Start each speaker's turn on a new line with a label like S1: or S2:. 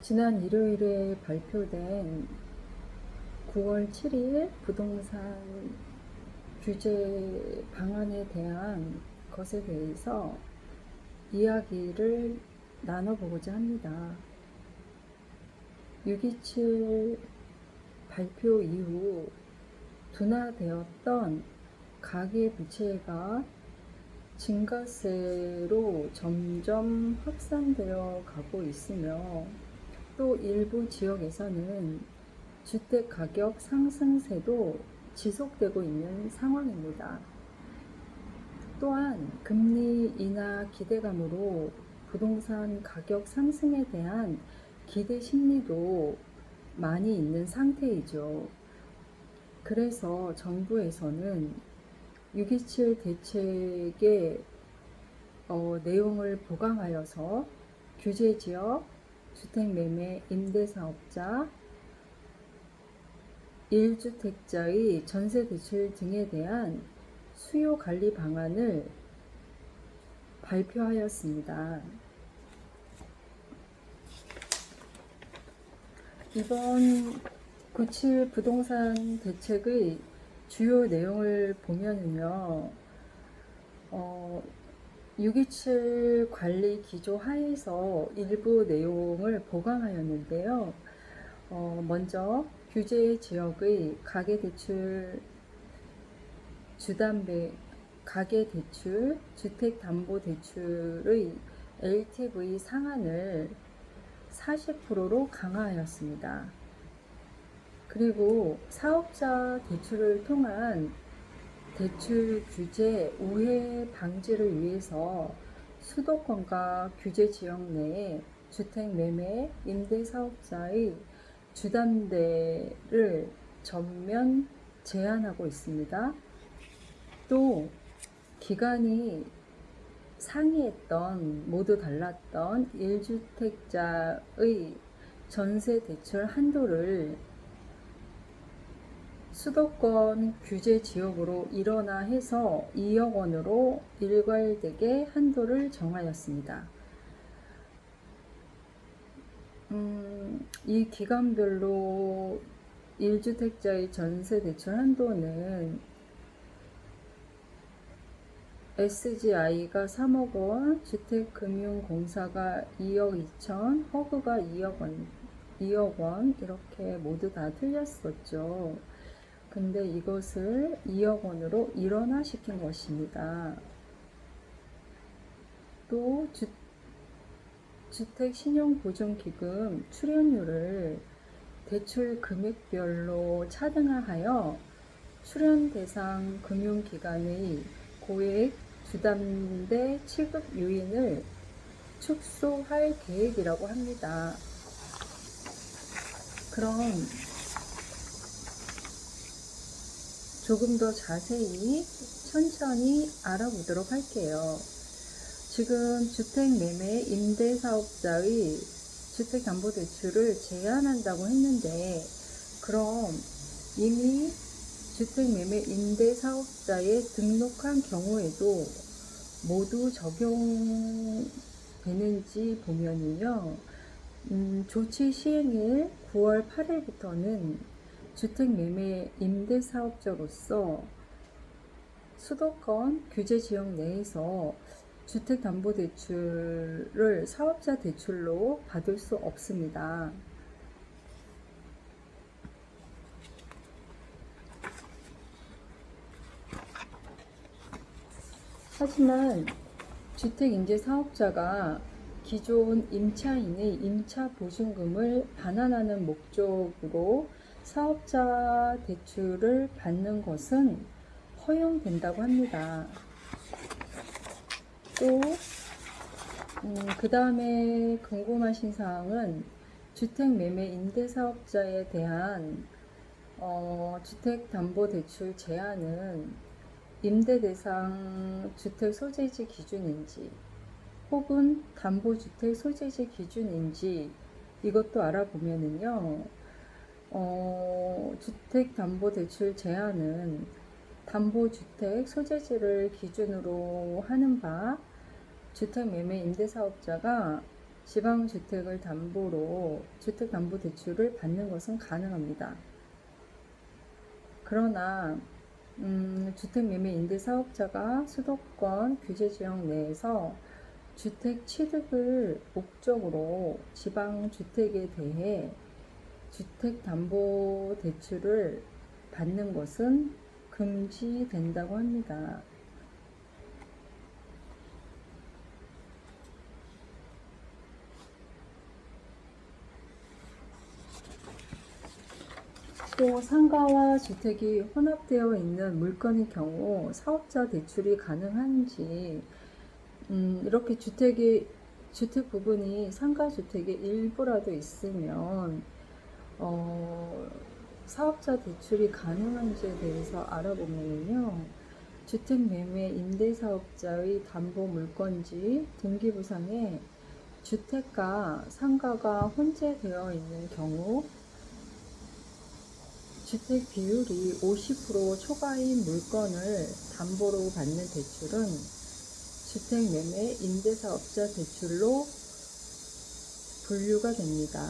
S1: 지난 일요일에 발표된 9월 7일 부동산 규제 방안에 대한 것에 대해서 이야기를 나눠보고자 합니다. 6.27 발표 이후 둔화되었던 가계부채가 증가세로 점점 확산되어 가고 있으며, 또 일부 지역에서는 주택가격 상승세도 지속되고 있는 상황입니다. 또한 금리 인하 기대감으로 부동산 가격 상승에 대한 기대 심리도 많이 있는 상태이죠. 그래서 정부에서는 6.27 대책의 내용을 보강하여서 규제지역, 주택매매 임대사업자, 1주택자의 전세대출 등에 대한 수요관리 방안을 발표하였습니다. 이번 9.7 부동산 대책의 주요 내용을 보면은요, 6.27 관리 기조 하에서 일부 내용을 보강하였는데요. 먼저 규제 지역의 가계대출, 가계대출, 주택담보대출의 LTV 상한을 40%로 강화하였습니다. 그리고 사업자 대출을 통한 대출 규제 우회 방지를 위해서 수도권과 규제 지역 내에 주택 매매 임대 사업자의 주담대를 전면 제한하고 있습니다. 또 기간이 모두 달랐던 1주택자의 전세 대출 한도를 수도권 규제 지역으로 일원화 해서 2억 원으로 일괄되게 한도를 정하였습니다. 이 기간별로 1주택자의 전세 대출 한도는 SGI가 3억 원, 주택금융공사가 2억 2천, 허그가 2억 원 이렇게 모두 다 틀렸었죠. 근데 이것을 2억 원으로 일원화시킨 것입니다. 또 주택신용보증기금 출연율을 대출 금액별로 차등화하여 출연 대상 금융기관의 고액 주담대 취급 요인을 축소할 계획이라고 합니다. 그럼 조금 더 자세히 천천히 알아보도록 할게요. 지금 주택매매 임대사업자의 주택담보대출을 제한한다고 했는데, 그럼 이미 주택매매 임대사업자에 등록한 경우에도 모두 적용되는지 보면은요, 조치 시행일 9월 8일부터는 주택매매 임대사업자로서 수도권 규제지역 내에서 주택담보대출을 사업자 대출로 받을 수 없습니다. 하지만 주택임대사업자가 기존 임차인의 임차보증금을 반환하는 목적으로 사업자 대출을 받는 것은 허용된다고 합니다. 또 그 다음에 궁금하신 사항은 주택매매 임대사업자에 대한 주택담보대출 제한은 임대대상 주택 소재지 기준인지 혹은 담보주택 소재지 기준인지 이것도 알아보면은요, 주택담보대출 제한은 담보주택 소재지를 기준으로 하는 바 주택매매 임대사업자가 지방주택을 담보로 주택담보대출을 받는 것은 가능합니다. 그러나 주택매매 임대사업자가 수도권 규제지역 내에서 주택 취득을 목적으로 지방주택에 대해 주택담보대출을 받는 것은 금지된다고 합니다. 또 상가와 주택이 혼합되어 있는 물건의 경우 사업자 대출이 가능한지, 이렇게 주택 부분이 상가 주택의 일부라도 있으면 사업자 대출이 가능한지에 대해서 알아보면요, 주택매매 임대사업자의 담보물건지 등기부상에 주택과 상가가 혼재되어 있는 경우 주택 비율이 50% 초과인 물건을 담보로 받는 대출은 주택매매 임대사업자 대출로 분류가 됩니다.